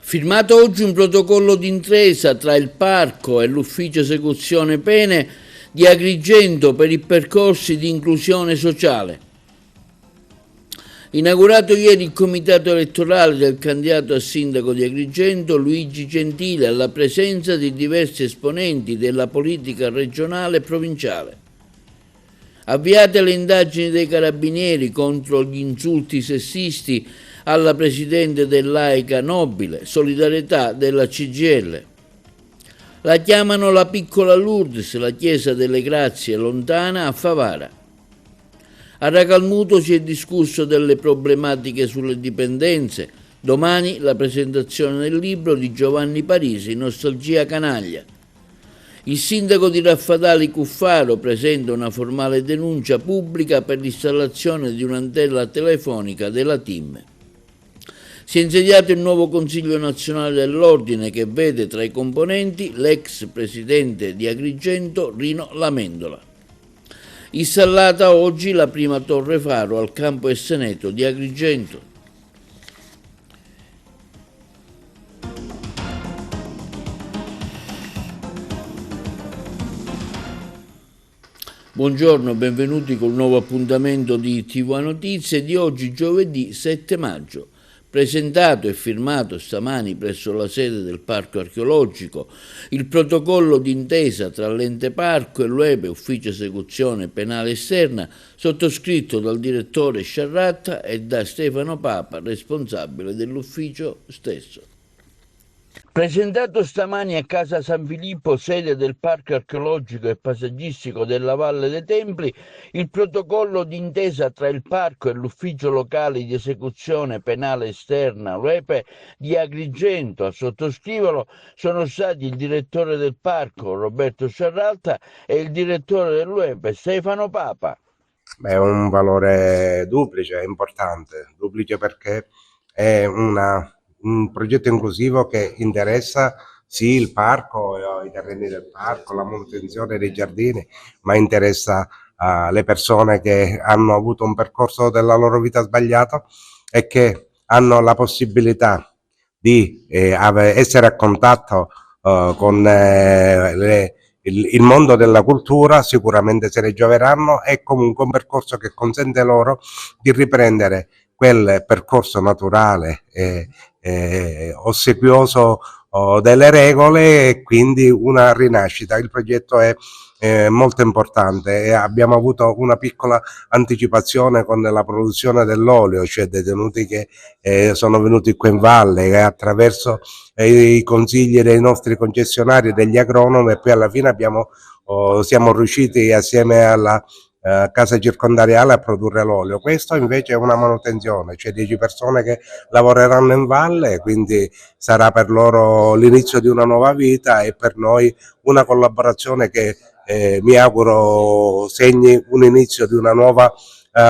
Firmato oggi un protocollo d'intesa tra il Parco e l'Ufficio Esecuzione Pene di Agrigento per i percorsi di inclusione sociale. Inaugurato ieri il comitato elettorale del candidato a sindaco di Agrigento Luigi Gentile alla presenza di diversi esponenti della politica regionale e provinciale. Avviate le indagini dei carabinieri contro gli insulti sessisti alla presidente dell'AICA Nobile, solidarietà della CGIL. La chiamano la piccola Lourdes, la chiesa delle Grazie lontana a Favara. A Racalmuto si è discusso delle problematiche sulle dipendenze. Domani la presentazione del libro di Giovanni Parisi, Nostalgia canaglia. Il sindaco di Raffadali Cuffaro presenta una formale denuncia pubblica per l'installazione di un'antenne telefonica della TIM. Si è insediato il nuovo Consiglio Nazionale dell'Ordine che vede tra i componenti l'ex presidente di Agrigento Rino Lamendola. Installata oggi la prima torre faro al campo Esseneto di Agrigento. Buongiorno, benvenuti col nuovo appuntamento di TV Notizie di oggi, giovedì 7 maggio. Presentato e firmato stamani presso la sede del Parco Archeologico il protocollo d'intesa tra l'Ente Parco e l'UEPE, Ufficio Esecuzione Penale Esterna, sottoscritto dal direttore Sciarratta e da Stefano Papa, responsabile dell'ufficio stesso. Presentato stamani a Casa San Filippo, sede del Parco Archeologico e Paesaggistico della Valle dei Templi, il protocollo d'intesa tra il Parco e l'Ufficio Locale di Esecuzione Penale Esterna, UEPE, di Agrigento. A sottoscriverlo sono stati il direttore del Parco, Roberto Sciarralta, e il direttore dell'UEPE, Stefano Papa. È un valore duplice, importante, duplice perché è un progetto inclusivo che interessa sì il parco, i terreni del parco, la manutenzione dei giardini, ma interessa le persone che hanno avuto un percorso della loro vita sbagliato e che hanno la possibilità di essere a contatto con il mondo della cultura. Sicuramente se ne gioveranno. È comunque un percorso che consente loro di riprendere quel percorso naturale ossequioso delle regole e quindi una rinascita. Il progetto è molto importante e abbiamo avuto una piccola anticipazione con la produzione dell'olio, cioè detenuti che sono venuti qui in valle e attraverso i consigli dei nostri concessionari e degli agronomi, e poi alla fine siamo riusciti assieme alla casa circondariale a produrre l'olio. Questo invece è una manutenzione, cioè 10 persone che lavoreranno in valle, quindi sarà per loro l'inizio di una nuova vita e per noi una collaborazione che mi auguro segni un inizio di una nuova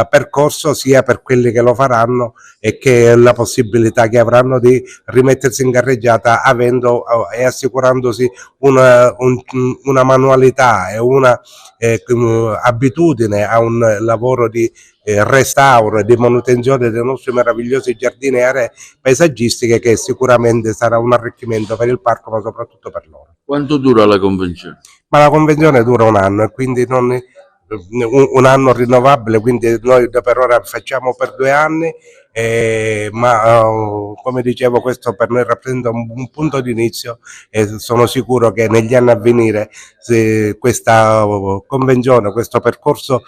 percorso sia per quelli che lo faranno e che la possibilità che avranno di rimettersi in carreggiata avendo e assicurandosi una manualità e una abitudine a un lavoro di restauro e di manutenzione dei nostri meravigliosi giardini e aree paesaggistiche, che sicuramente sarà un arricchimento per il parco ma soprattutto per loro. Quanto dura la convenzione? Ma la convenzione dura un anno e quindi un anno rinnovabile, quindi noi per ora facciamo per 2 anni, ma come dicevo questo per noi rappresenta un punto di inizio e sono sicuro che negli anni a venire questa convenzione, questo percorso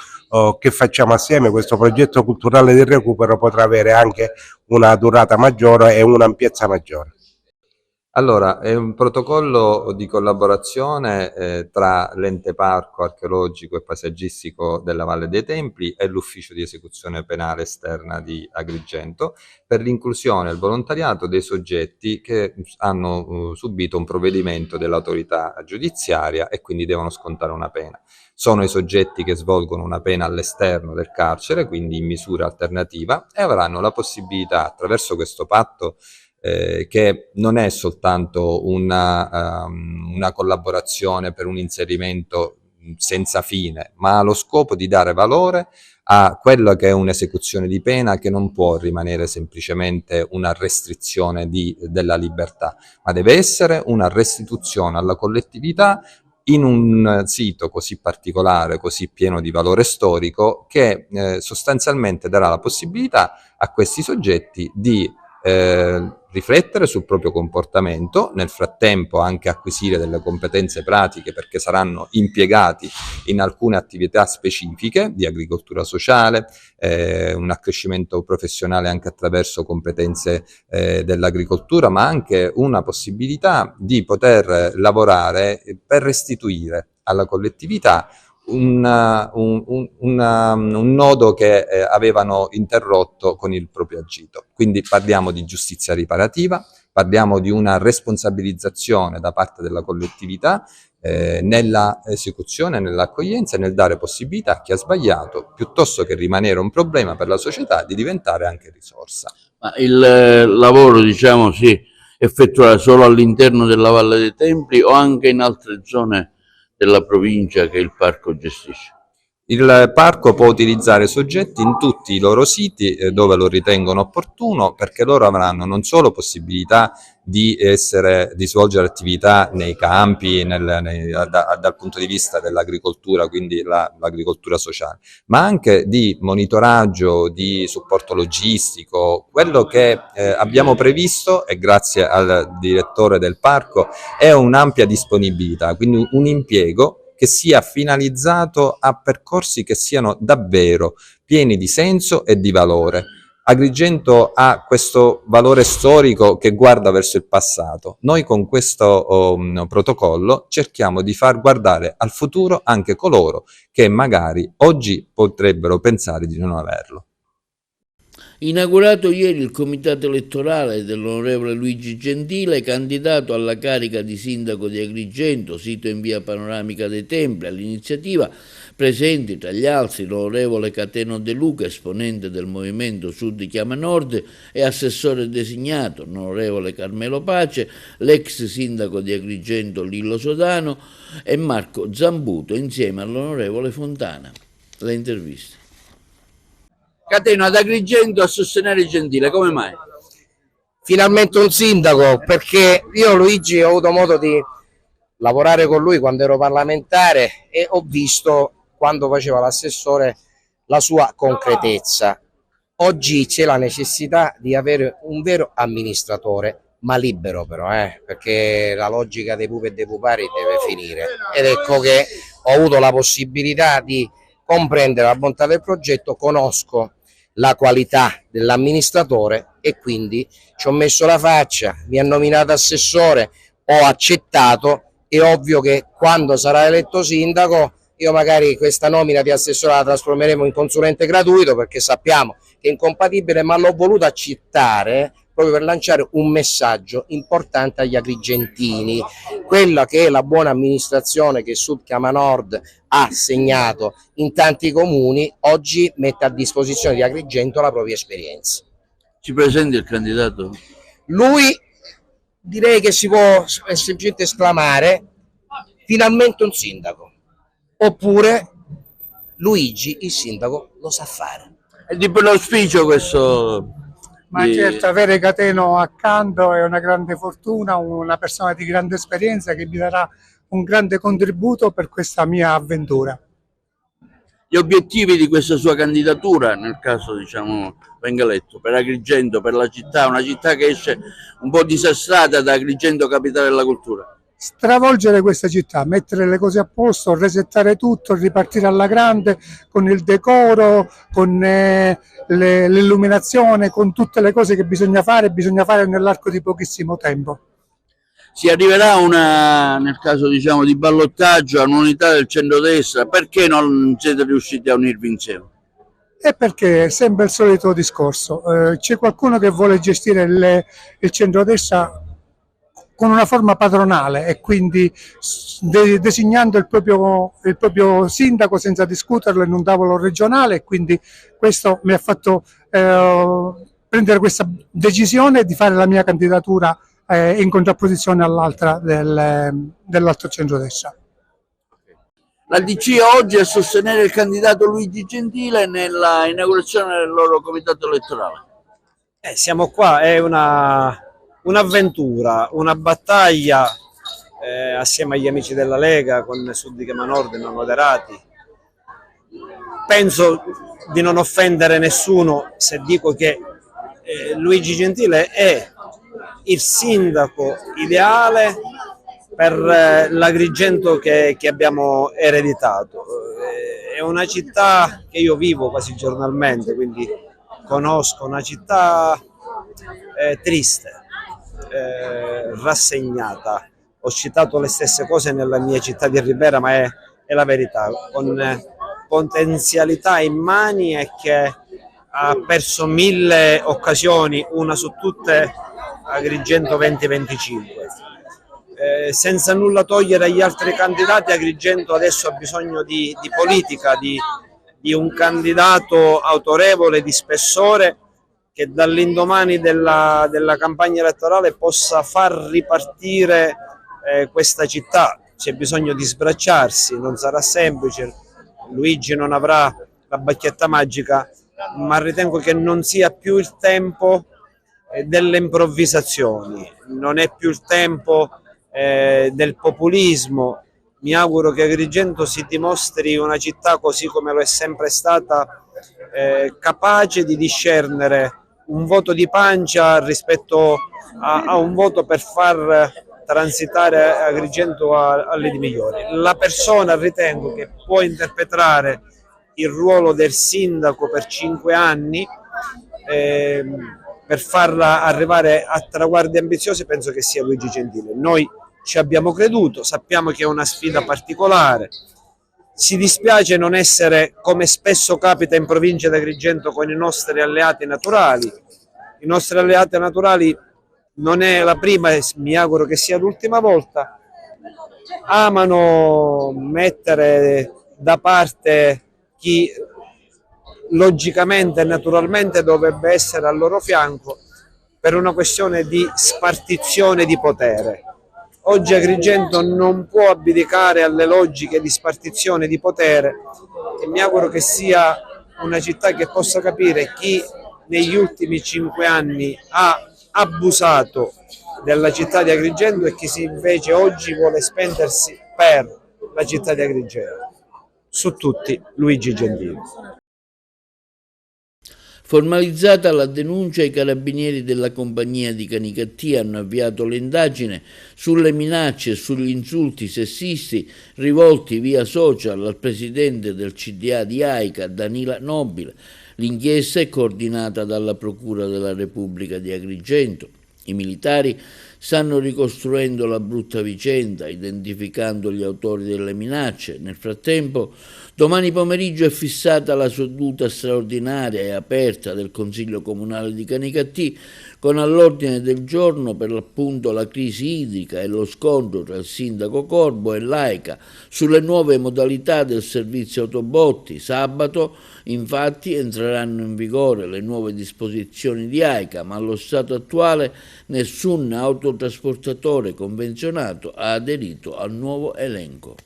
che facciamo assieme, questo progetto culturale di recupero potrà avere anche una durata maggiore e un'ampiezza maggiore. Allora, è un protocollo di collaborazione tra l'Ente Parco Archeologico e Paesaggistico della Valle dei Templi e l'Ufficio di Esecuzione Penale Esterna di Agrigento per l'inclusione e il volontariato dei soggetti che hanno subito un provvedimento dell'autorità giudiziaria e quindi devono scontare una pena. Sono i soggetti che svolgono una pena all'esterno del carcere, quindi in misura alternativa, e avranno la possibilità attraverso questo patto che non è soltanto una collaborazione per un inserimento senza fine, ma ha lo scopo di dare valore a quella che è un'esecuzione di pena che non può rimanere semplicemente una restrizione della libertà, ma deve essere una restituzione alla collettività in un sito così particolare, così pieno di valore storico, che sostanzialmente darà la possibilità a questi soggetti di riflettere sul proprio comportamento, nel frattempo anche acquisire delle competenze pratiche perché saranno impiegati in alcune attività specifiche di agricoltura sociale, un accrescimento professionale anche attraverso competenze dell'agricoltura, ma anche una possibilità di poter lavorare per restituire alla collettività un nodo che avevano interrotto con il proprio agito. Quindi parliamo di giustizia riparativa, parliamo di una responsabilizzazione da parte della collettività nella esecuzione, nell'accoglienza e nel dare possibilità a chi ha sbagliato, piuttosto che rimanere un problema per la società, di diventare anche risorsa. Ma il lavoro, diciamo, si effettuerà solo all'interno della Valle dei Templi o anche in altre zone della provincia che il parco gestisce? Il parco può utilizzare soggetti in tutti i loro siti dove lo ritengono opportuno, perché loro avranno non solo possibilità di svolgere attività nei campi, dal punto di vista dell'agricoltura, quindi l'agricoltura sociale, ma anche di monitoraggio, di supporto logistico. Quello che abbiamo previsto, e grazie al direttore del parco, è un'ampia disponibilità, quindi un impiego che sia finalizzato a percorsi che siano davvero pieni di senso e di valore. Agrigento ha questo valore storico che guarda verso il passato. Noi con questo protocollo cerchiamo di far guardare al futuro anche coloro che magari oggi potrebbero pensare di non averlo. Inaugurato ieri il comitato elettorale dell'onorevole Luigi Gentile, candidato alla carica di sindaco di Agrigento, sito in via Panoramica dei Templi. All'iniziativa presenti tra gli altri l'onorevole Cateno De Luca, esponente del movimento Sud Chiama Nord e assessore designato, l'onorevole Carmelo Pace, l'ex sindaco di Agrigento Lillo Sodano e Marco Zambuto, insieme all'onorevole Fontana. Le interviste. Cateno, ad Agrigento a sostenere Gentile, come mai? Finalmente un sindaco, perché io Luigi ho avuto modo di lavorare con lui quando ero parlamentare e ho visto quando faceva l'assessore la sua concretezza. Oggi c'è la necessità di avere un vero amministratore, ma libero però, perché la logica dei pupi e dei pupari deve finire. Ed ecco che ho avuto la possibilità di comprendere la bontà del progetto, conosco la qualità dell'amministratore e quindi ci ho messo la faccia, mi ha nominato assessore, ho accettato. È ovvio che quando sarà eletto sindaco io magari questa nomina di assessore la trasformeremo in consulente gratuito, perché sappiamo che è incompatibile, ma l'ho voluto accettare proprio per lanciare un messaggio importante agli agrigentini, quella che è la buona amministrazione che Sud Chiama Nord ha segnato in tanti comuni, oggi mette a disposizione di Agrigento la propria esperienza. Ci presenti il candidato? Lui direi che si può semplicemente esclamare: finalmente un sindaco, oppure Luigi il sindaco lo sa fare. È di per l'auspicio questo? Ma certo, avere Cateno accanto è una grande fortuna, una persona di grande esperienza che mi darà un grande contributo per questa mia avventura. Gli obiettivi di questa sua candidatura, nel caso diciamo venga eletto, per Agrigento, per la città, una città che esce un po' disastrata da Agrigento capitale della cultura. Stravolgere questa città, mettere le cose a posto, resettare tutto, ripartire alla grande con il decoro, con l'illuminazione, con tutte le cose che bisogna fare nell'arco di pochissimo tempo. Si arriverà nel caso diciamo di ballottaggio a un'unità del centrodestra, perché non siete riusciti a unirvi insieme? E perché è sempre il solito discorso, c'è qualcuno che vuole gestire il centrodestra con una forma padronale e quindi designando il proprio sindaco senza discuterlo in un tavolo regionale, e quindi questo mi ha fatto prendere questa decisione di fare la mia candidatura in contrapposizione all'altra dell'altro centrodestra. La DC oggi a sostenere il candidato Luigi Gentile nella inaugurazione del loro comitato elettorale. Siamo qua, è un'avventura, una battaglia assieme agli amici della Lega con Sudiche Manordine moderati. Penso di non offendere nessuno se dico che Luigi Gentile è il sindaco ideale per l'Agrigento che abbiamo ereditato. È una città che io vivo quasi giornalmente, quindi conosco una città triste, rassegnata. Ho citato le stesse cose nella mia città di Ribera, ma è la verità, con potenzialità in mani e che ha perso 1000 occasioni, una su tutte Agrigento 2025. Senza nulla togliere agli altri candidati, Agrigento adesso ha bisogno di politica, di un candidato autorevole, di spessore, che dall'indomani della campagna elettorale possa far ripartire questa città. C'è bisogno di sbracciarsi, non sarà semplice, Luigi non avrà la bacchetta magica, ma ritengo che non sia più il tempo delle improvvisazioni, non è più il tempo del populismo. Mi auguro che Agrigento si dimostri una città, così come lo è sempre stata, capace di discernere un voto di pancia rispetto a un voto per far transitare Agrigento alle di migliori. La persona, ritengo, che può interpretare il ruolo del sindaco per 5 anni per farla arrivare a traguardi ambiziosi, penso che sia Luigi Gentile. Noi ci abbiamo creduto, sappiamo che è una sfida particolare. Ci dispiace non essere, come spesso capita in provincia di Agrigento, con i nostri alleati naturali. I nostri alleati naturali non è la prima e mi auguro che sia l'ultima volta. Amano mettere da parte chi logicamente e naturalmente dovrebbe essere al loro fianco per una questione di spartizione di potere. Oggi Agrigento non può abdicare alle logiche di spartizione di potere e mi auguro che sia una città che possa capire chi negli ultimi 5 anni ha abusato della città di Agrigento e chi invece oggi vuole spendersi per la città di Agrigento. Su tutti Luigi Gentile. Formalizzata la denuncia, i carabinieri della compagnia di Canicattì hanno avviato l'indagine sulle minacce e sugli insulti sessisti rivolti via social al presidente del CDA di Aica, Danila Nobile. L'inchiesta è coordinata dalla Procura della Repubblica di Agrigento. I militari stanno ricostruendo la brutta vicenda, identificando gli autori delle minacce. Nel frattempo, domani pomeriggio è fissata la seduta straordinaria e aperta del Consiglio Comunale di Canicattì, con all'ordine del giorno per l'appunto la crisi idrica e lo scontro tra il sindaco Corbo e l'AICA sulle nuove modalità del servizio autobotti. Sabato, infatti, entreranno in vigore le nuove disposizioni di AICA, ma allo stato attuale nessun autotrasportatore convenzionato ha aderito al nuovo elenco.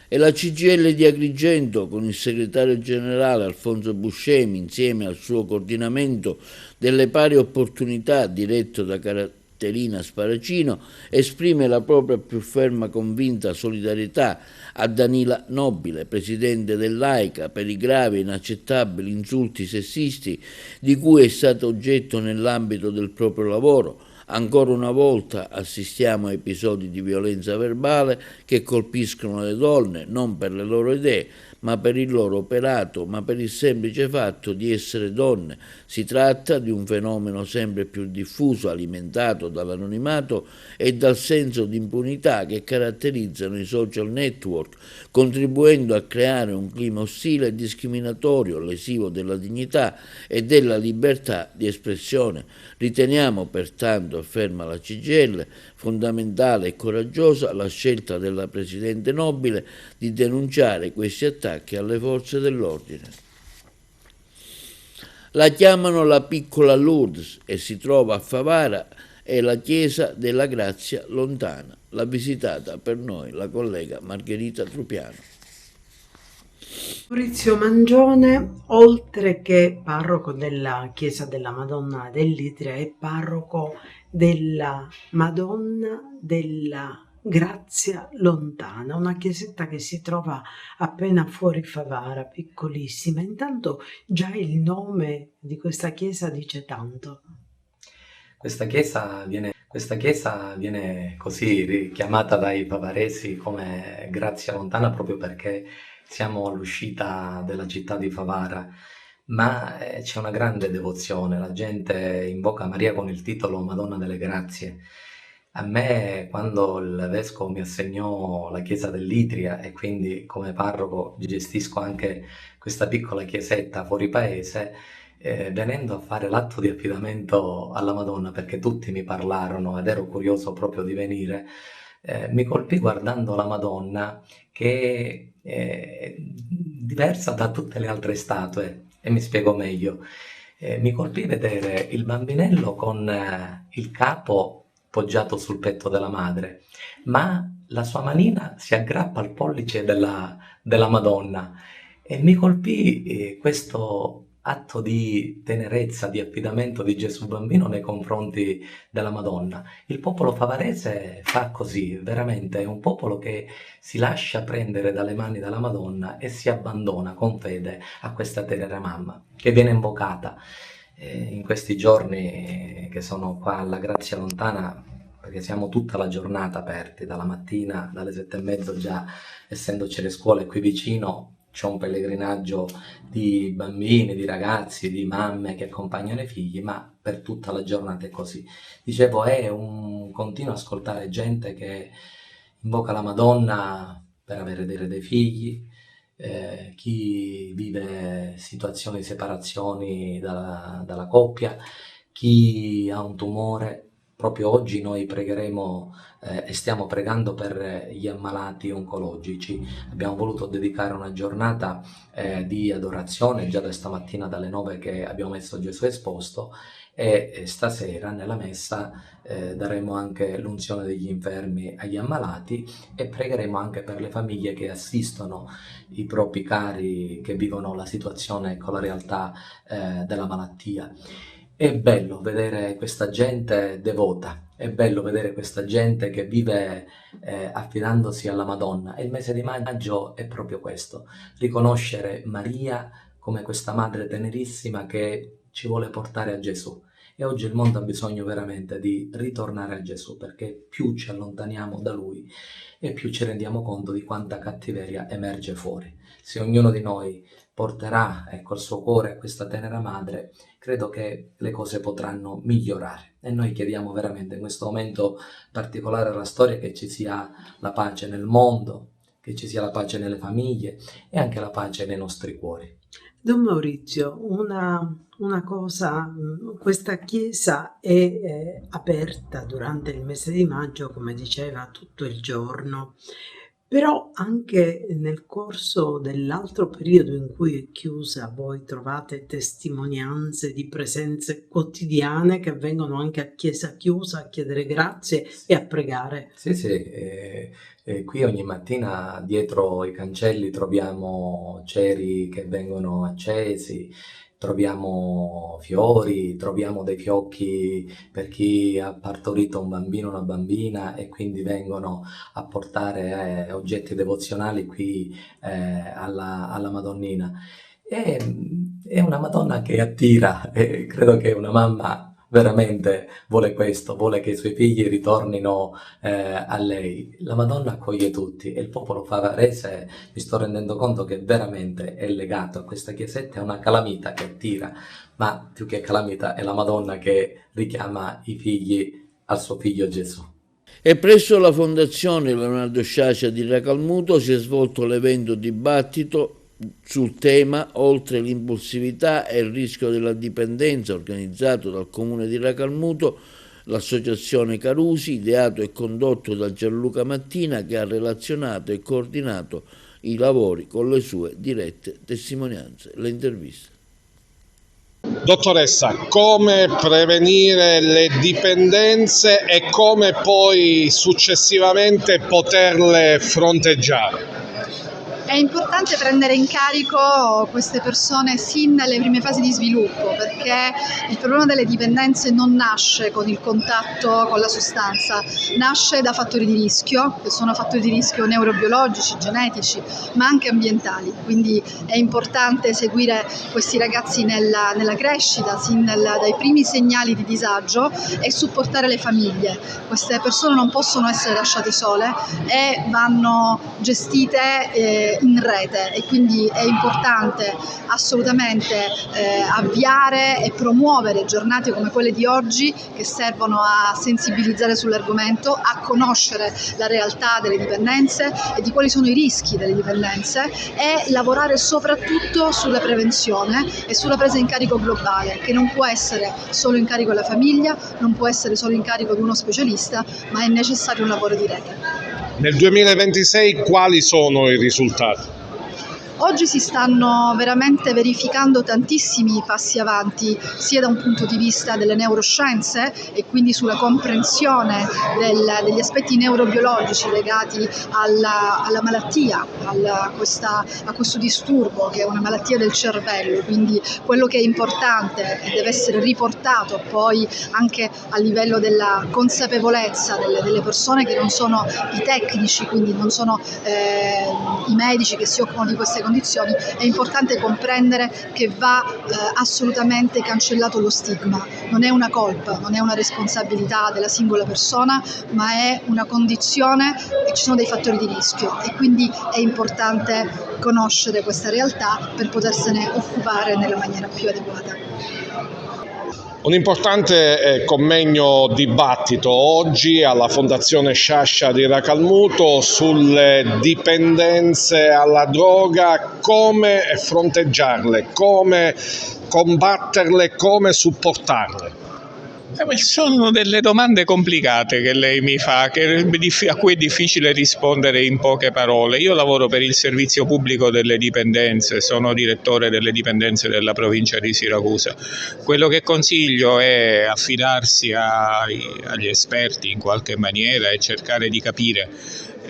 E la CGIL di Agrigento, con il segretario generale Alfonso Buscemi, insieme al suo coordinamento delle pari opportunità diretto da Caterina Sparacino, esprime la propria più ferma convinta solidarietà a Danila Nobile, presidente dell'AICA, per i gravi e inaccettabili insulti sessisti di cui è stato oggetto nell'ambito del proprio lavoro. Ancora una volta assistiamo a episodi di violenza verbale che colpiscono le donne non per le loro idee, ma per il loro operato, ma per il semplice fatto di essere donne. Si tratta di un fenomeno sempre più diffuso, alimentato dall'anonimato e dal senso di impunità che caratterizzano i social network, contribuendo a creare un clima ostile e discriminatorio, lesivo della dignità e della libertà di espressione. Riteniamo pertanto, afferma la CGIL, fondamentale e coraggiosa la scelta della Presidente Nobile di denunciare questi attacchi alle forze dell'ordine. La chiamano la piccola Lourdes e si trova a Favara, è la chiesa della Grazia Lontana. l'ha visitata per noi la collega Margherita Trupiano. Maurizio Mangione, oltre che parroco della Chiesa della Madonna dell'Itria, è parroco della Madonna della Grazia Lontana, una chiesetta che si trova appena fuori Favara, piccolissima. Intanto già il nome di questa chiesa dice tanto. Questa chiesa viene così chiamata dai favaresi come Grazia Lontana proprio perché siamo all'uscita della città di Favara, ma c'è una grande devozione, la gente invoca Maria con il titolo Madonna delle Grazie. A me, quando il vescovo mi assegnò la chiesa dell'Itria e quindi come parroco gestisco anche questa piccola chiesetta fuori paese, venendo a fare l'atto di affidamento alla Madonna, perché tutti mi parlarono ed ero curioso proprio di venire, mi colpì guardando la Madonna che è diversa da tutte le altre statue, e mi spiego meglio. Mi colpì vedere il bambinello con il capo poggiato sul petto della madre, ma la sua manina si aggrappa al pollice della Madonna, e mi colpì questo atto di tenerezza, di affidamento di Gesù bambino nei confronti della Madonna. Il popolo favarese fa così, veramente è un popolo che si lascia prendere dalle mani della Madonna e si abbandona con fede a questa tenera mamma che viene invocata. In questi giorni che sono qua alla Grazia Lontana, perché siamo tutta la giornata aperti, dalla mattina, dalle 7:30 già, essendoci le scuole qui vicino, c'è un pellegrinaggio di bambini, di ragazzi, di mamme che accompagnano i figli, ma per tutta la giornata è così. Dicevo, è un continuo ascoltare gente che invoca la Madonna per avere dei figli, chi vive situazioni di separazioni dalla coppia, chi ha un tumore. Proprio oggi noi pregheremo e stiamo pregando per gli ammalati oncologici. Abbiamo voluto dedicare una giornata di adorazione già da stamattina dalle 9 che abbiamo messo Gesù esposto, e stasera nella messa daremo anche l'unzione degli infermi agli ammalati e pregheremo anche per le famiglie che assistono i propri cari che vivono la situazione con la realtà della malattia. È bello vedere questa gente devota, è bello vedere questa gente che vive affidandosi alla Madonna, e il mese di maggio è proprio questo, riconoscere Maria come questa madre tenerissima che ci vuole portare a Gesù. E oggi il mondo ha bisogno veramente di ritornare a Gesù, perché più ci allontaniamo da Lui e più ci rendiamo conto di quanta cattiveria emerge fuori. Se ognuno di noi porterà il suo cuore a questa tenera madre, credo che le cose potranno migliorare. E noi chiediamo veramente in questo momento particolare della storia che ci sia la pace nel mondo, che ci sia la pace nelle famiglie e anche la pace nei nostri cuori. Don Maurizio, una cosa, questa chiesa è aperta durante il mese di maggio, come diceva, tutto il giorno, però anche nel corso dell'altro periodo in cui è chiusa voi trovate testimonianze di presenze quotidiane che vengono anche a chiesa chiusa a chiedere grazie e a pregare. Sì, qui ogni mattina dietro i cancelli troviamo ceri che vengono accesi, troviamo fiori, troviamo dei fiocchi per chi ha partorito un bambino o una bambina, e quindi vengono a portare oggetti devozionali qui alla Madonnina. È una Madonna che attira, e credo che una mamma veramente vuole questo, vuole che i suoi figli ritornino a lei. La Madonna accoglie tutti, e il popolo favarese, mi sto rendendo conto che veramente è legato a questa chiesetta, è una calamita che attira, ma più che calamita è la Madonna che richiama i figli al suo figlio Gesù. E presso la Fondazione Leonardo Sciascia di Racalmuto si è svolto l'evento dibattito sul tema Oltre l'impulsività e il rischio della dipendenza, organizzato dal Comune di Racalmuto, l'associazione Carusi, ideato e condotto da Gianluca Mattina, che ha relazionato e coordinato i lavori con le sue dirette testimonianze. Le interviste. Dottoressa, come prevenire le dipendenze e come poi successivamente poterle fronteggiare? È importante prendere in carico queste persone sin dalle prime fasi di sviluppo, perché il problema delle dipendenze non nasce con il contatto con la sostanza, nasce da fattori di rischio, che sono fattori di rischio neurobiologici, genetici, ma anche ambientali. Quindi è importante seguire questi ragazzi nella crescita, dai primi segnali di disagio, e supportare le famiglie. Queste persone non possono essere lasciate sole e vanno gestite in rete, e quindi è importante assolutamente avviare e promuovere giornate come quelle di oggi, che servono a sensibilizzare sull'argomento, a conoscere la realtà delle dipendenze e di quali sono i rischi delle dipendenze, e lavorare soprattutto sulla prevenzione e sulla presa in carico globale, che non può essere solo in carico della famiglia, non può essere solo in carico di uno specialista, ma è necessario un lavoro di rete. Nel 2026 quali sono i risultati? Oggi si stanno veramente verificando tantissimi passi avanti, sia da un punto di vista delle neuroscienze e quindi sulla comprensione degli aspetti neurobiologici legati alla malattia, a questo disturbo che è una malattia del cervello. Quindi quello che è importante e deve essere riportato poi anche a livello della consapevolezza delle persone che non sono i tecnici, quindi non sono i medici che si occupano di queste condizioni, è importante comprendere che va assolutamente cancellato lo stigma. Non è una colpa, non è una responsabilità della singola persona, ma è una condizione e ci sono dei fattori di rischio, e quindi è importante conoscere questa realtà per potersene occupare nella maniera più adeguata. Un importante convegno dibattito oggi alla Fondazione Sciascia di Racalmuto sulle dipendenze alla droga, come fronteggiarle, come combatterle, come supportarle. Sono delle domande complicate che lei mi fa, a cui è difficile rispondere in poche parole. Io lavoro per il servizio pubblico delle dipendenze, sono direttore delle dipendenze della provincia di Siracusa. Quello che consiglio è affidarsi agli esperti in qualche maniera e cercare di capire.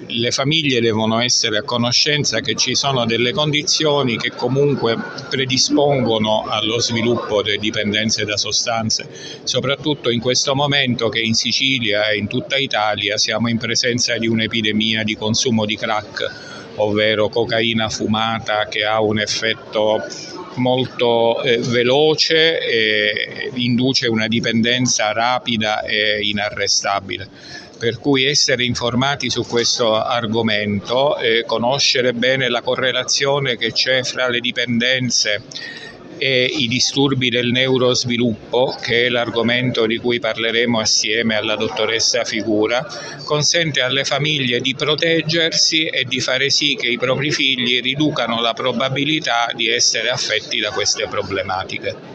Le famiglie devono essere a conoscenza che ci sono delle condizioni che comunque predispongono allo sviluppo delle dipendenze da sostanze, soprattutto in questo momento che in Sicilia e in tutta Italia siamo in presenza di un'epidemia di consumo di crack, ovvero cocaina fumata, che ha un effetto molto veloce e induce una dipendenza rapida e inarrestabile. Per cui essere informati su questo argomento, conoscere bene la correlazione che c'è fra le dipendenze e i disturbi del neurosviluppo, che è l'argomento di cui parleremo assieme alla dottoressa Figura, consente alle famiglie di proteggersi e di fare sì che i propri figli riducano la probabilità di essere affetti da queste problematiche.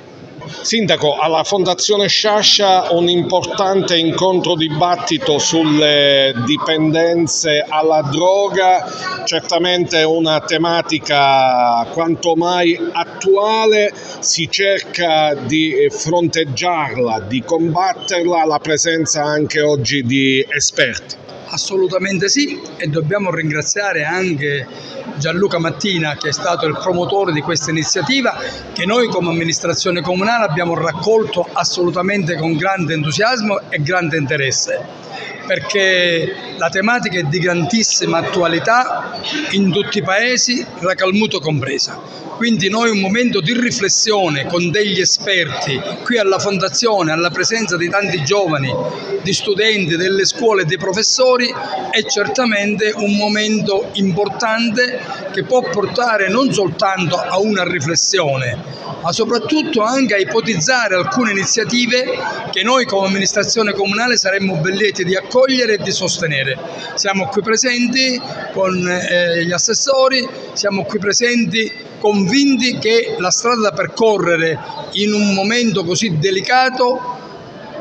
Sindaco, alla Fondazione Sciascia un importante incontro dibattito sulle dipendenze alla droga, certamente una tematica quanto mai attuale, si cerca di fronteggiarla, di combatterla, alla presenza anche oggi di esperti. Assolutamente sì, e dobbiamo ringraziare anche Gianluca Mattina, che è stato il promotore di questa iniziativa, che noi come amministrazione comunale abbiamo raccolto assolutamente con grande entusiasmo e grande interesse, perché la tematica è di grandissima attualità in tutti i paesi, Racalmuto compresa. Quindi noi un momento di riflessione con degli esperti qui alla Fondazione, alla presenza di tanti giovani, di studenti, delle scuole e dei professori, è certamente un momento importante che può portare non soltanto a una riflessione, ma soprattutto anche a ipotizzare alcune iniziative che noi come amministrazione comunale saremmo ben lieti di accogliere e di sostenere. Siamo qui presenti con gli assessori, siamo qui presenti convinti che la strada da percorrere in un momento così delicato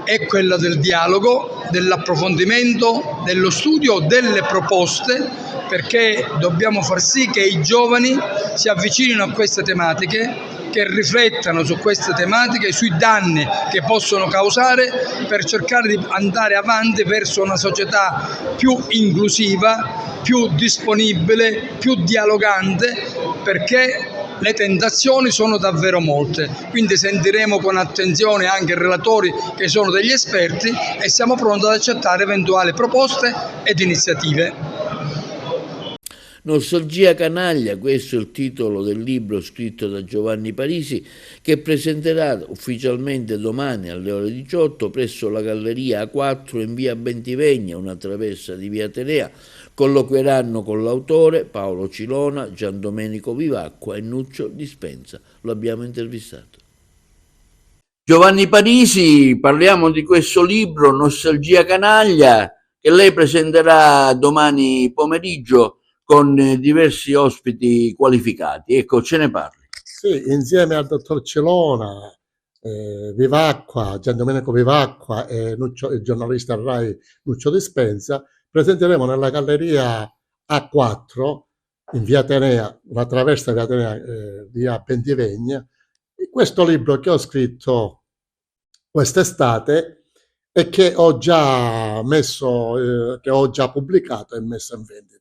è quella del dialogo, dell'approfondimento, dello studio, delle proposte, perché dobbiamo far sì che i giovani si avvicinino a queste tematiche che riflettano su queste tematiche, sui danni che possono causare, per cercare di andare avanti verso una società più inclusiva, più disponibile, più dialogante, perché le tentazioni sono davvero molte. Quindi sentiremo con attenzione anche i relatori che sono degli esperti e siamo pronti ad accettare eventuali proposte ed iniziative. Nostalgia canaglia, questo è il titolo del libro scritto da Giovanni Parisi, che presenterà ufficialmente domani alle ore 18 presso la Galleria A4 in via Bentivegna, una traversa di via Atenea. Colloquieranno con l'autore Paolo Cilona, Giandomenico Vivacqua e Nuccio Dispenza. Lo abbiamo intervistato. Giovanni Parisi, parliamo di questo libro Nostalgia canaglia che lei presenterà domani pomeriggio con diversi ospiti qualificati. Ecco, ce ne parli. Sì, insieme al dottor Celona, Vivacqua, Giandomenico Vivacqua e il giornalista RAI Nuccio Dispenza, presenteremo nella Galleria A4 in via Atenea, la traversa via Atenea, via Bentivegna, questo libro che ho scritto quest'estate e che ho già pubblicato e messo in vendita.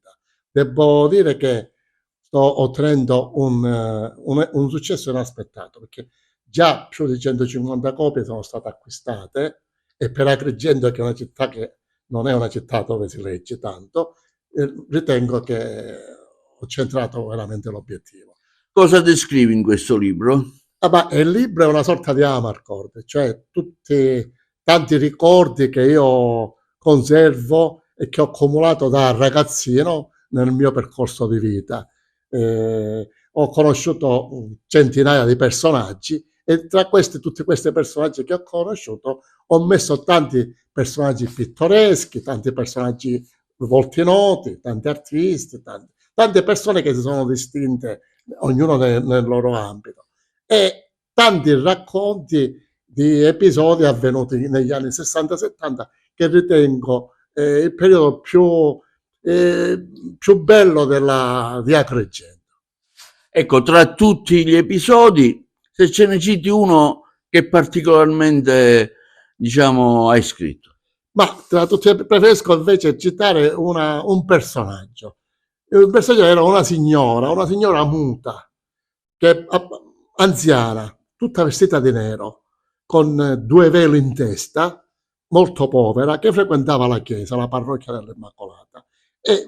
Devo dire che sto ottenendo un successo inaspettato, perché già più di 150 copie sono state acquistate e per Agrigento, che è una città che non è una città dove si legge tanto, ritengo che ho centrato veramente l'obiettivo. Cosa descrivi in questo libro? Il libro è una sorta di Amarcord, cioè tanti ricordi che io conservo e che ho accumulato da ragazzino nel mio percorso di vita. Ho conosciuto centinaia di personaggi e tra tutti questi personaggi che ho conosciuto ho messo tanti personaggi pittoreschi, tanti personaggi volti noti, tanti artisti, tante persone che si sono distinte, ognuno nel loro ambito, e tanti racconti di episodi avvenuti negli anni 60-70 che ritengo il periodo più bello di Agrigento. Ecco, tra tutti gli episodi, se ce ne citi uno che particolarmente, hai scritto. Ma tra tutti preferisco invece citare un personaggio. Il personaggio era una signora muta, anziana, tutta vestita di nero, con 2 veli in testa, molto povera, che frequentava la chiesa, la parrocchia dell'Immacolata. E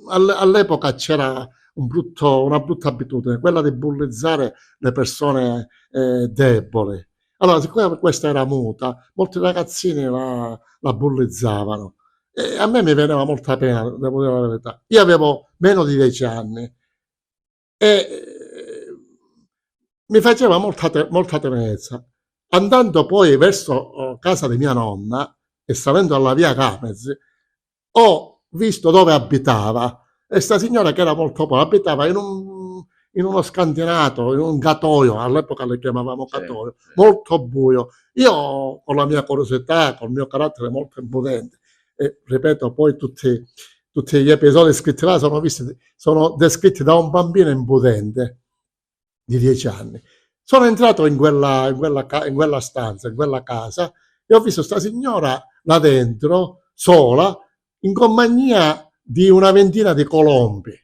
all'epoca c'era una brutta abitudine, quella di bullizzare le persone deboli. Allora, siccome questa era muta, molti ragazzini la bullizzavano. E a me mi veniva molta pena, devo dire la verità. Io avevo meno di 10 anni e mi faceva molta tenerezza. Andando poi verso casa di mia nonna e salendo alla via Camezi, ho visto dove abitava, e sta signora, che era molto povera, abitava in uno scantinato, in un gatoio, all'epoca le chiamavamo gatoio, molto buio. Io, con la mia curiosità, col mio carattere molto impudente, e ripeto, poi tutti gli episodi scritti là sono descritti da un bambino impudente di 10 anni. Sono entrato in quella stanza, in quella casa, e ho visto sta signora là dentro, sola, in compagnia di una ventina di colombi,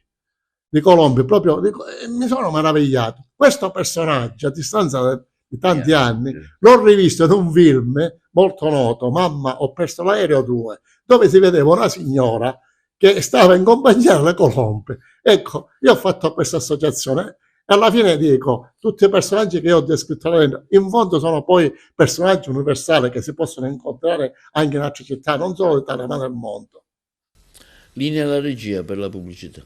proprio, mi sono meravigliato. Questo personaggio, a distanza di tanti anni, l'ho rivisto in un film molto noto, Mamma, ho perso l'aereo 2, dove si vedeva una signora che stava in compagnia delle colombe. Ecco, io ho fatto questa associazione e alla fine dico, tutti i personaggi che io ho descritto in fondo sono poi personaggi universali che si possono incontrare anche in altre città, non solo d'Italia ma nel mondo. Linea alla regia per la pubblicità.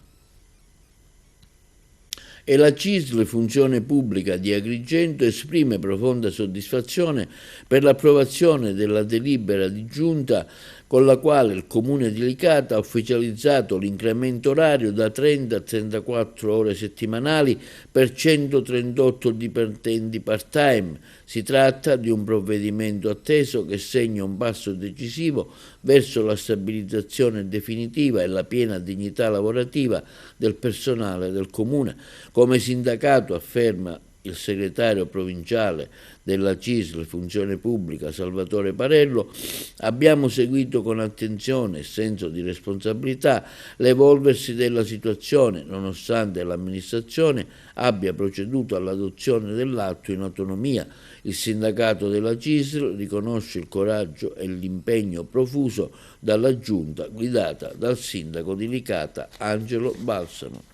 E la CISL, Funzione Pubblica di Agrigento, esprime profonda soddisfazione per l'approvazione della delibera di giunta con la quale il Comune di Licata ha ufficializzato l'incremento orario da 30 a 34 ore settimanali per 138 dipendenti part-time. Si tratta di un provvedimento atteso che segna un passo decisivo verso la stabilizzazione definitiva e la piena dignità lavorativa del personale del Comune. Come sindacato, afferma il segretario provinciale della CISL Funzione Pubblica Salvatore Parello, abbiamo seguito con attenzione e senso di responsabilità l'evolversi della situazione, nonostante l'amministrazione abbia proceduto all'adozione dell'atto in autonomia. Il sindacato della CISL riconosce il coraggio e l'impegno profuso dalla giunta guidata dal sindaco di Licata Angelo Balsamo.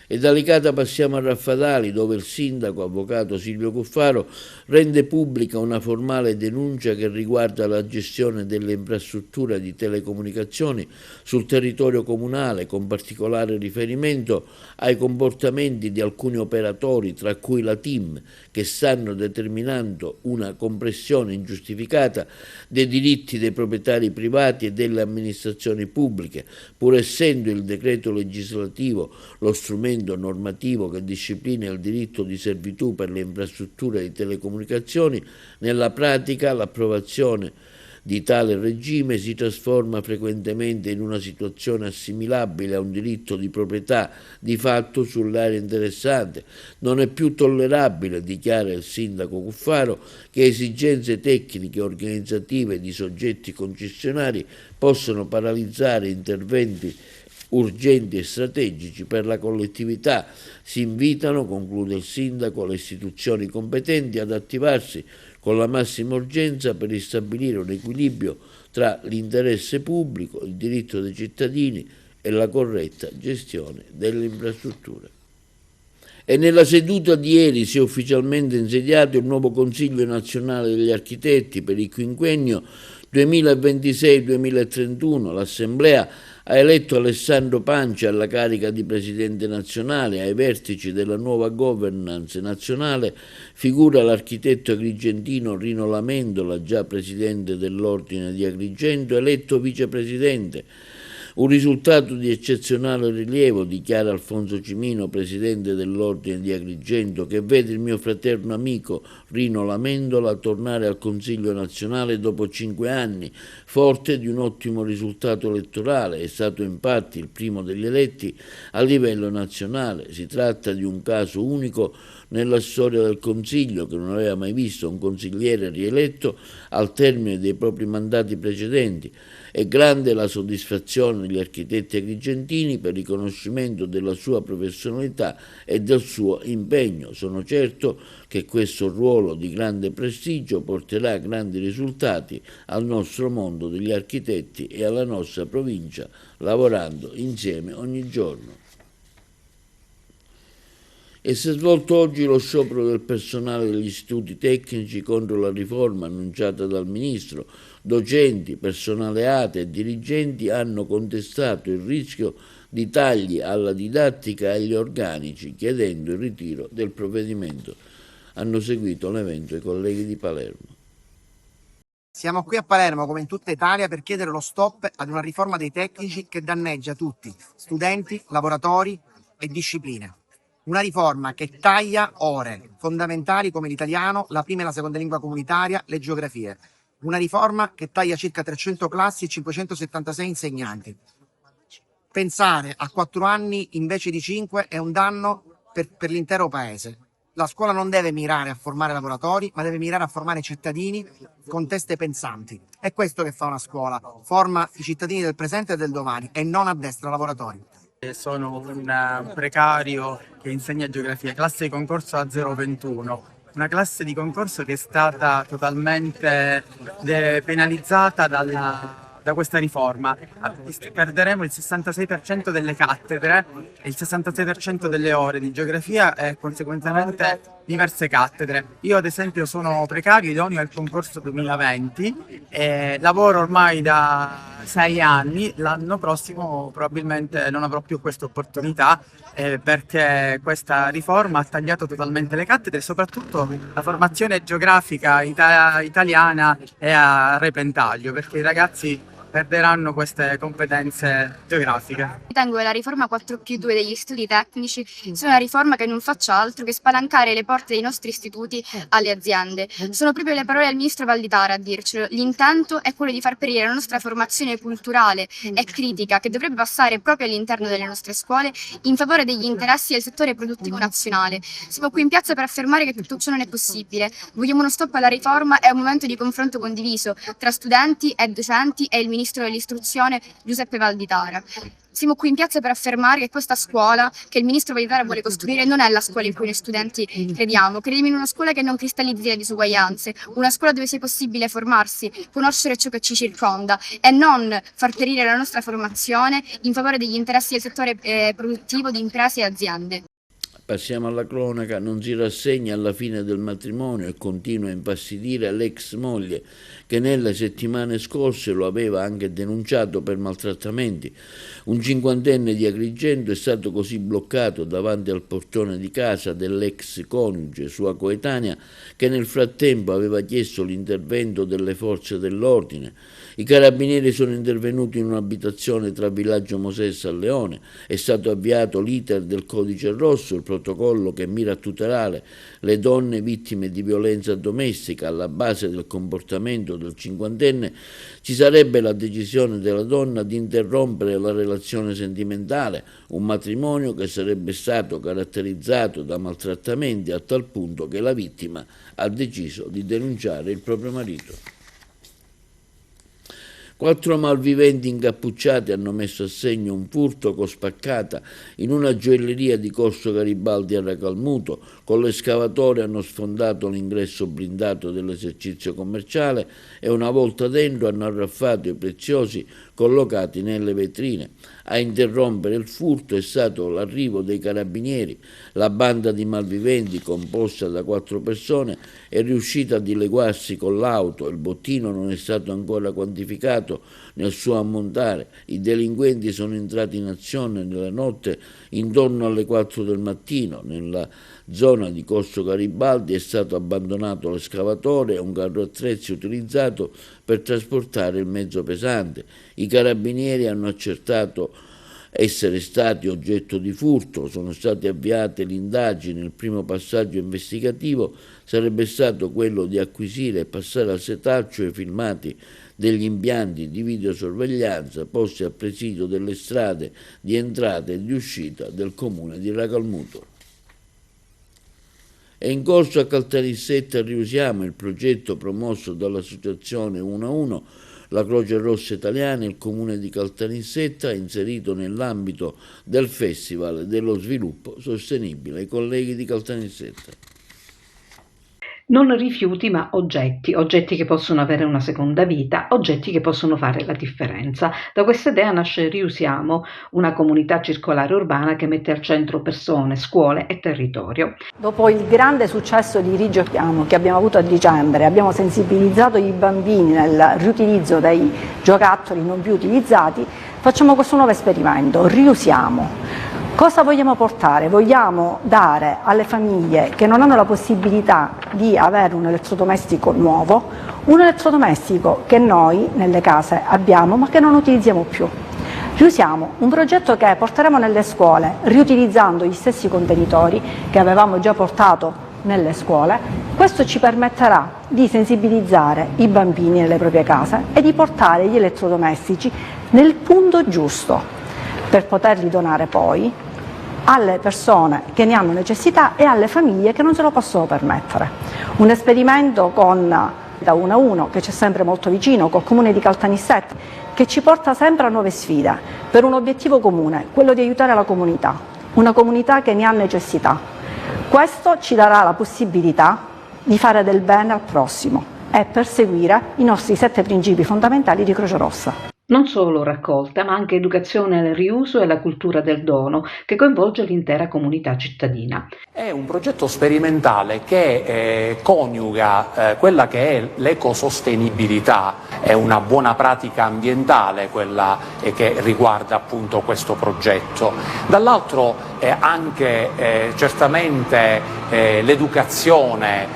E da Licata passiamo a Raffadali, dove il sindaco, avvocato Silvio Cuffaro, rende pubblica una formale denuncia che riguarda la gestione delle infrastrutture di telecomunicazioni sul territorio comunale, con particolare riferimento ai comportamenti di alcuni operatori, tra cui la TIM, che stanno determinando una compressione ingiustificata dei diritti dei proprietari privati e delle amministrazioni pubbliche, pur essendo il decreto legislativo lo strumento normativo che disciplina il diritto di servitù per le infrastrutture di telecomunicazioni. Nella pratica l'approvazione di tale regime si trasforma frequentemente in una situazione assimilabile a un diritto di proprietà di fatto sull'area interessante. Non è più tollerabile, dichiara il sindaco Cuffaro, che esigenze tecniche e organizzative di soggetti concessionari possano paralizzare interventi urgenti e strategici per la collettività. Si invitano, conclude il sindaco, le istituzioni competenti ad attivarsi con la massima urgenza per ristabilire un equilibrio tra l'interesse pubblico, il diritto dei cittadini e la corretta gestione delle infrastrutture. E nella seduta di ieri si è ufficialmente insediato il nuovo Consiglio Nazionale degli Architetti per il quinquennio 2026-2031. L'Assemblea ha eletto Alessandro Pancia alla carica di Presidente nazionale. Ai vertici della nuova governance nazionale figura l'architetto agrigentino Rino Lamendola, già Presidente dell'Ordine di Agrigento, eletto Vicepresidente. Un risultato di eccezionale rilievo, dichiara Alfonso Cimino, Presidente dell'Ordine di Agrigento, che vede il mio fraterno amico Rino Lamendola tornare al Consiglio nazionale dopo 5 anni, forte di un ottimo risultato elettorale. È stato infatti il primo degli eletti a livello nazionale. Si tratta di un caso unico nella storia del Consiglio, che non aveva mai visto un consigliere rieletto al termine dei propri mandati precedenti. È grande la soddisfazione degli architetti agrigentini per il riconoscimento della sua professionalità e del suo impegno. Sono certo che questo ruolo di grande prestigio porterà grandi risultati al nostro mondo degli architetti e alla nostra provincia, lavorando insieme ogni giorno. E si è svolto oggi lo sciopero del personale degli istituti tecnici contro la riforma annunciata dal Ministro. Docenti, personale ATE e dirigenti hanno contestato il rischio di tagli alla didattica e agli organici, chiedendo il ritiro del provvedimento. Hanno seguito l'evento i colleghi di Palermo. Siamo qui a Palermo, come in tutta Italia, per chiedere lo stop ad una riforma dei tecnici che danneggia tutti, studenti, lavoratori e discipline. Una riforma che taglia ore fondamentali come l'italiano, la prima e la seconda lingua comunitaria, le geografie. Una riforma che taglia circa 300 classi e 576 insegnanti. Pensare a 4 anni invece di 5 è un danno per l'intero paese. La scuola non deve mirare a formare lavoratori, ma deve mirare a formare cittadini con teste pensanti. È questo che fa una scuola, forma i cittadini del presente e del domani e non addestra lavoratori. Sono un precario che insegna geografia, classe di concorso A021, una classe di concorso che è stata totalmente penalizzata da questa riforma. Perderemo il 66% delle cattedre e il 66% delle ore di geografia e conseguentemente diverse cattedre. Io ad esempio sono precario idoneo al concorso 2020 e lavoro ormai da 6 anni. L'anno prossimo probabilmente non avrò più questa opportunità perché questa riforma ha tagliato totalmente le cattedre e soprattutto la formazione geografica italiana è a repentaglio, perché i ragazzi perderanno queste competenze geografiche. Ritengo che la riforma 4+2 degli studi tecnici sia una riforma che non faccia altro che spalancare le porte dei nostri istituti alle aziende. Sono proprio le parole del ministro Valditara a dircelo. L'intento è quello di far perire la nostra formazione culturale e critica, che dovrebbe passare proprio all'interno delle nostre scuole, in favore degli interessi del settore produttivo nazionale. Siamo qui in piazza per affermare che tutto ciò non è possibile. Vogliamo uno stop alla riforma e un momento di confronto condiviso tra studenti e docenti e il ministro dell'istruzione Giuseppe Valditara. Siamo qui in piazza per affermare che questa scuola che il ministro Valditara vuole costruire non è la scuola in cui noi studenti crediamo. Crediamo in una scuola che non cristallizzi le disuguaglianze, una scuola dove sia possibile formarsi, conoscere ciò che ci circonda e non far perire la nostra formazione in favore degli interessi del settore produttivo di imprese e aziende. Passiamo alla cronaca. Non si rassegna alla fine del matrimonio e continua a infastidire l'ex moglie, che nelle settimane scorse lo aveva anche denunciato per maltrattamenti. Un cinquantenne di Agrigento è stato così bloccato davanti al portone di casa dell'ex coniuge, sua coetanea, che nel frattempo aveva chiesto l'intervento delle forze dell'ordine. I carabinieri sono intervenuti in un'abitazione tra Villaggio Mosè e San Leone. È stato avviato l'iter del Codice Rosso, il protocollo che mira a tutelare le donne vittime di violenza domestica. Alla base del comportamento del cinquantenne ci sarebbe la decisione della donna di interrompere la relazione sentimentale, un matrimonio che sarebbe stato caratterizzato da maltrattamenti a tal punto che la vittima ha deciso di denunciare il proprio marito. 4 malviventi incappucciati hanno messo a segno un furto con spaccata in una gioielleria di Corso Garibaldi a Racalmuto. Con l'escavatore hanno sfondato l'ingresso blindato dell'esercizio commerciale e una volta dentro hanno arraffato i preziosi collocati nelle vetrine. A interrompere il furto è stato l'arrivo dei carabinieri. La banda di malviventi, composta da 4 persone, è riuscita a dileguarsi con l'auto. Il bottino non è stato ancora quantificato nel suo ammontare. I delinquenti sono entrati in azione nella notte intorno alle 4 del mattino. Nella zona di Corso Garibaldi è stato abbandonato l'escavatore e un carro attrezzi utilizzato per trasportare il mezzo pesante. I carabinieri hanno accertato essere stati oggetto di furto, sono state avviate le indagini. Il primo passaggio investigativo sarebbe stato quello di acquisire e passare al setaccio i filmati degli impianti di videosorveglianza posti a presidio delle strade di entrata e di uscita del comune di Racalmuto. È in corso a Caltanissetta Riusiamo il progetto promosso dall'associazione 1-1, la Croce Rossa Italiana e il comune di Caltanissetta, inserito nell'ambito del Festival dello Sviluppo Sostenibile. I colleghi di Caltanissetta. Non rifiuti ma oggetti che possono avere una seconda vita, oggetti che possono fare la differenza. Da questa idea nasce Riusiamo, una comunità circolare urbana che mette al centro persone, scuole e territorio. Dopo il grande successo di Rigiochiamo che abbiamo avuto a dicembre, abbiamo sensibilizzato i bambini nel riutilizzo dei giocattoli non più utilizzati, facciamo questo nuovo esperimento, Riusiamo. Cosa vogliamo portare? Vogliamo dare alle famiglie che non hanno la possibilità di avere un elettrodomestico nuovo, un elettrodomestico che noi nelle case abbiamo ma che non utilizziamo più. Riusiamo, un progetto che porteremo nelle scuole riutilizzando gli stessi contenitori che avevamo già portato nelle scuole. Questo ci permetterà di sensibilizzare i bambini nelle proprie case e di portare gli elettrodomestici nel punto giusto per poterli donare poi alle persone che ne hanno necessità e alle famiglie che non se lo possono permettere. Un esperimento con da 1-1 che c'è sempre molto vicino, col comune di Caltanissetta, che ci porta sempre a nuove sfide per un obiettivo comune, quello di aiutare la comunità, una comunità che ne ha necessità. Questo ci darà la possibilità di fare del bene al prossimo e perseguire i nostri 7 principi fondamentali di Croce Rossa. Non solo raccolta, ma anche educazione al riuso e alla cultura del dono, che coinvolge l'intera comunità cittadina. È un progetto sperimentale che coniuga quella che è l'ecosostenibilità, è una buona pratica ambientale quella che riguarda appunto questo progetto. Dall'altro anche certamente l'educazione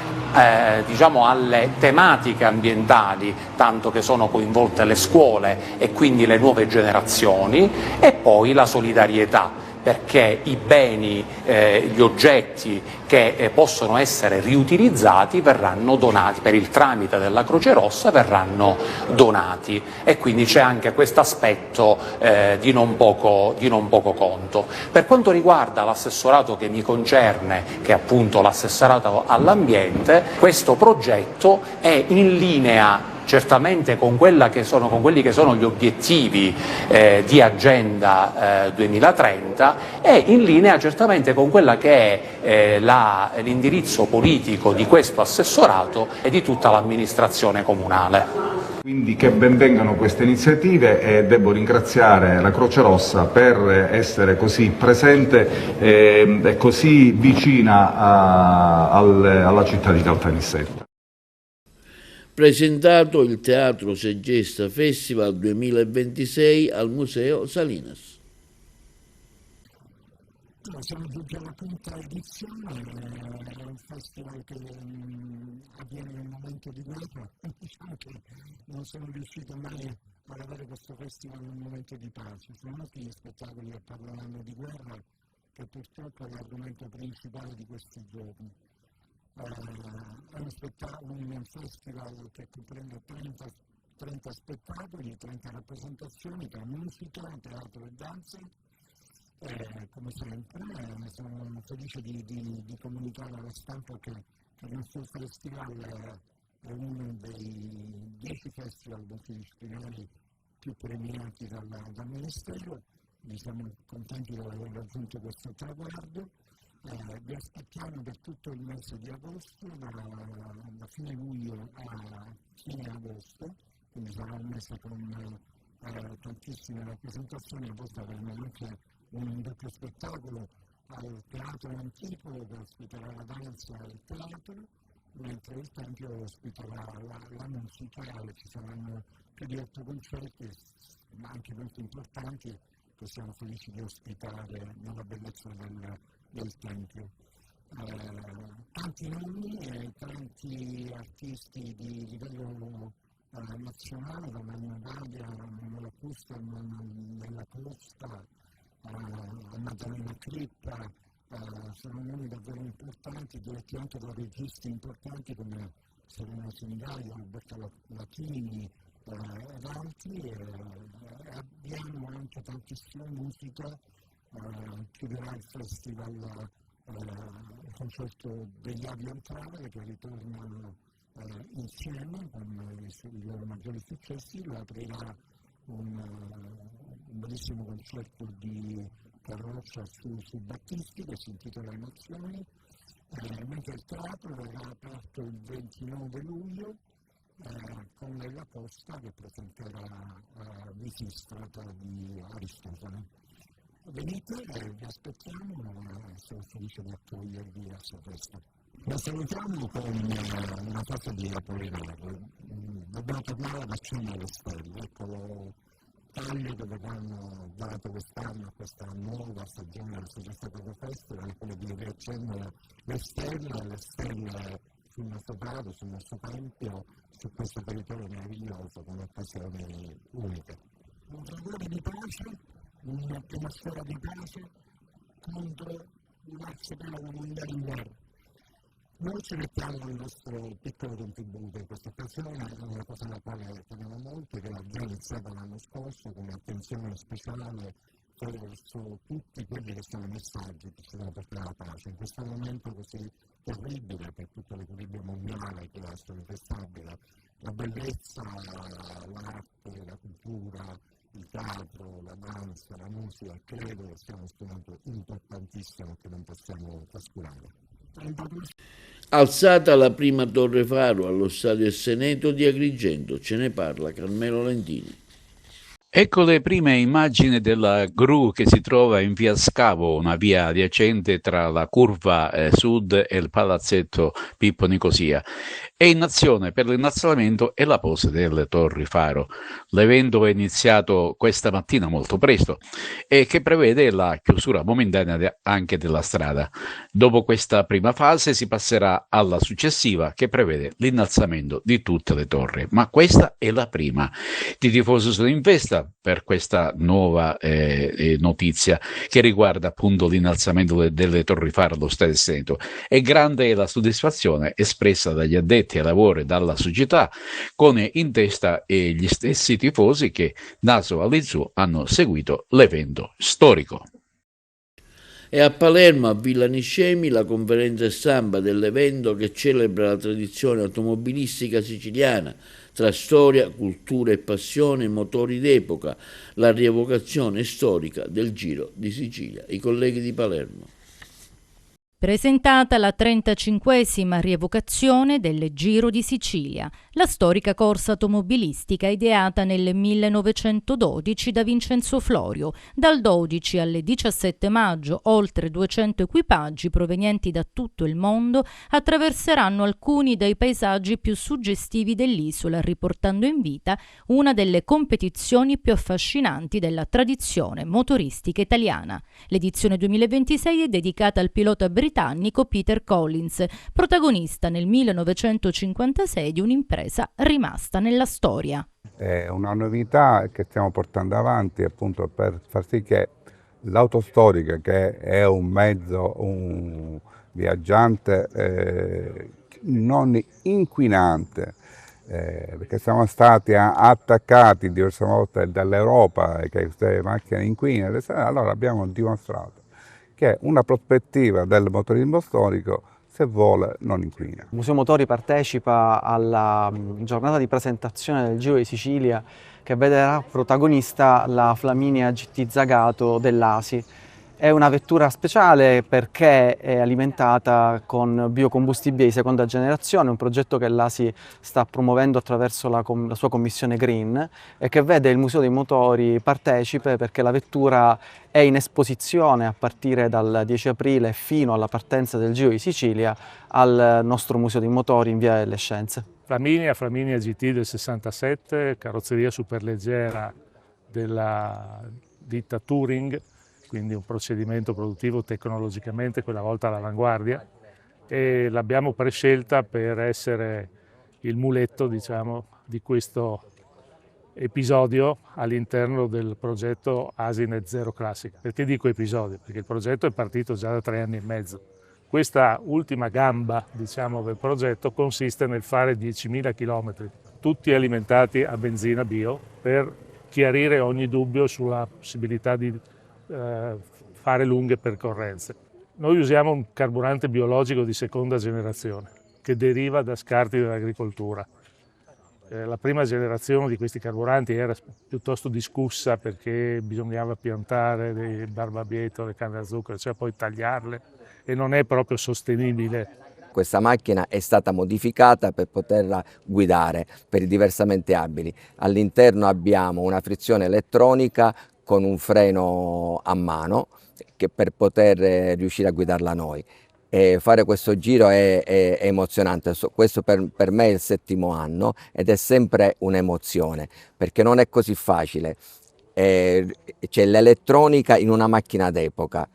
diciamo alle tematiche ambientali, tanto che sono coinvolte le scuole e quindi le nuove generazioni, e poi la solidarietà, perché i beni, gli oggetti che possono essere riutilizzati verranno donati, per il tramite della Croce Rossa verranno donati, e quindi c'è anche questo aspetto di non poco conto. Per quanto riguarda l'assessorato che mi concerne, che è appunto l'assessorato all'ambiente, questo progetto è in linea certamente con quelli che sono gli obiettivi di Agenda 2030, e in linea certamente con quella che è l'indirizzo politico di questo assessorato e di tutta l'amministrazione comunale. Quindi che ben vengano queste iniziative, e devo ringraziare la Croce Rossa per essere così presente e così vicina alla città di Caltanissetta. Presentato il Teatro Segesta Festival 2026 al Museo Salinas. Siamo giunti alla quinta edizione, è un festival che avviene in un momento di guerra, diciamo che non sono riuscito mai ad avere questo festival in un momento di pace. Sono molti gli spettacoli che parleranno di guerra, che purtroppo è l'argomento principale di questi giorni. È un festival che comprende 30 spettacoli, 30 rappresentazioni tra musica, teatro e danza. Come sempre sono felice di comunicare alla stampa che il nostro festival è uno dei 10 festival multidisciplinari più premiati dal Ministero. Siamo contenti di aver raggiunto questo traguardo. Vi aspettiamo per tutto il mese di agosto, da fine luglio a fine agosto, quindi sarà un mese con tantissime rappresentazioni. A volte avremo anche un doppio spettacolo al Teatro Antico che ospiterà la danza e il teatro, mentre il Tempio ospiterà la musica. Ci saranno più di 8 concerti, ma anche molto importanti, che siamo felici di ospitare nella bellezza del Tempio. Tanti nomi e tanti artisti di livello nazionale, da Magno Gadia, Manuela Kusterman, Nella Costa, Maddalena Crippa, sono nomi davvero importanti, diretti anche da registi importanti come Serena Sinigalia, Alberto Lachini ed altri. Abbiamo anche tantissima musica. Chiuderà il festival il concerto degli Avion Travel, che ritornano insieme con i loro maggiori successi. Lo aprirà un bellissimo concerto di Carroccia su Battisti, che si intitola Emozioni, mentre il teatro verrà aperto il 29 luglio con Nella Costa, che presenterà Lysistrata di Aristofane. Venite, vi aspettiamo, sono felice di accogliervi a Sovesta. La salutiamo con una frase di Apollinario. Dobbiamo tornare ad accendere le stelle, ecco lo taglio che verranno dato quest'anno a questa nuova stagione del Sogesta Festival è quello di riaccendere le stelle sul nostro prato, sul nostro tempio, su questo territorio meraviglioso con occasioni uniche. Un fragore di pace, un'atmosfera di pace contro l'arcipelago mondiale in guerra. Noi ci mettiamo il nostro piccolo contributo in questa occasione, è una cosa alla quale teniamo molto, che è già iniziata l'anno scorso con un'attenzione speciale verso tutti quelli che sono messaggi che ci devono portare alla pace. In questo momento così terribile per tutto l'equilibrio mondiale che è ineffassabile, la bellezza, l'arte, la cultura, il teatro, la danza, la musica, credo che sia uno strumento importantissimo che non possiamo trascurare. Alzata la prima torre faro allo stadio Seneto di Agrigento, ce ne parla Carmelo Lentini. Ecco le prime immagini della gru che si trova in via Scavo, una via adiacente tra la curva sud e il palazzetto Pippo Nicosia. È in azione per l'innalzamento e la pose delle torri faro. L'evento è iniziato questa mattina molto presto e che prevede la chiusura momentanea anche della strada. Dopo questa prima fase si passerà alla successiva che prevede l'innalzamento di tutte le torri, ma questa è la prima. I tifosi sono in festa per questa nuova notizia che riguarda appunto l'innalzamento delle torri faro allo Stadio Senato. E grande è la soddisfazione espressa dagli addetti ai lavori dalla società, con in testa gli stessi tifosi che naso all'insù hanno seguito l'evento storico. E a Palermo, a Villa Niscemi, la conferenza stampa dell'evento che celebra la tradizione automobilistica siciliana tra storia, cultura e passione, motori d'epoca, la rievocazione storica del Giro di Sicilia. I colleghi di Palermo. Presentata la 35esima rievocazione del Giro di Sicilia, la storica corsa automobilistica ideata nel 1912 da Vincenzo Florio. Dal 12 al 17 maggio oltre 200 equipaggi provenienti da tutto il mondo attraverseranno alcuni dei paesaggi più suggestivi dell'isola, riportando in vita una delle competizioni più affascinanti della tradizione motoristica italiana. L'edizione 2026 è dedicata al pilota britannico Peter Collins, protagonista nel 1956 di un'impresa rimasta nella storia. È una novità che stiamo portando avanti appunto per far sì che l'auto storica, che è un mezzo, un viaggiante non inquinante, perché siamo stati attaccati diverse volte dall'Europa che queste macchine inquinano, allora abbiamo dimostrato che una prospettiva del motorismo storico, se vuole, non inquina. Il Museo Motori partecipa alla giornata di presentazione del Giro di Sicilia che vedrà protagonista la Flaminia GT Zagato dell'ASI. È una vettura speciale perché è alimentata con biocombustibili di seconda generazione, un progetto che l'ASI sta promuovendo attraverso la sua commissione Green e che vede il Museo dei Motori partecipe perché la vettura è in esposizione a partire dal 10 aprile fino alla partenza del Giro di Sicilia al nostro Museo dei Motori in Via delle Scienze. Flaminia GT del 67, carrozzeria superleggera della ditta Touring, quindi un procedimento produttivo tecnologicamente quella volta all'avanguardia, e l'abbiamo prescelta per essere il muletto, diciamo, di questo episodio all'interno del progetto ASI Zero Classic. Perché dico episodio? Perché il progetto è partito già da 3 anni e mezzo. Questa ultima gamba, diciamo, del progetto consiste nel fare 10.000 km, tutti alimentati a benzina bio, per chiarire ogni dubbio sulla possibilità di fare lunghe percorrenze. Noi usiamo un carburante biologico di seconda generazione che deriva da scarti dell'agricoltura. La prima generazione di questi carburanti era piuttosto discussa perché bisognava piantare dei barbabietole, canne a zucchero, cioè poi tagliarle, e non è proprio sostenibile. Questa macchina è stata modificata per poterla guidare per i diversamente abili. All'interno abbiamo una frizione elettronica con un freno a mano che per poter riuscire a guidarla noi. E fare questo giro è emozionante, questo per me è il 7° anno ed è sempre un'emozione perché non è così facile, c'è l'elettronica in una macchina d'epoca.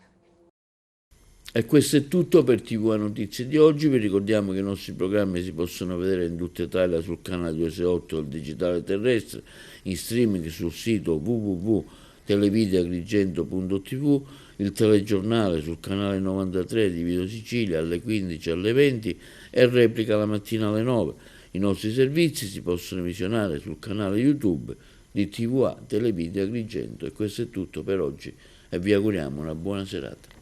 E questo è tutto per TV Notizie di oggi. Vi ricordiamo che i nostri programmi si possono vedere in tutta Italia sul canale 268 del digitale terrestre, in streaming sul sito www.televideoagrigento.tv, il telegiornale sul canale 93 di Video Sicilia alle 15 e alle 20 e replica la mattina alle 9. I nostri servizi si possono visionare sul canale YouTube di TVA Televideo Agrigento. E questo è tutto per oggi e vi auguriamo una buona serata.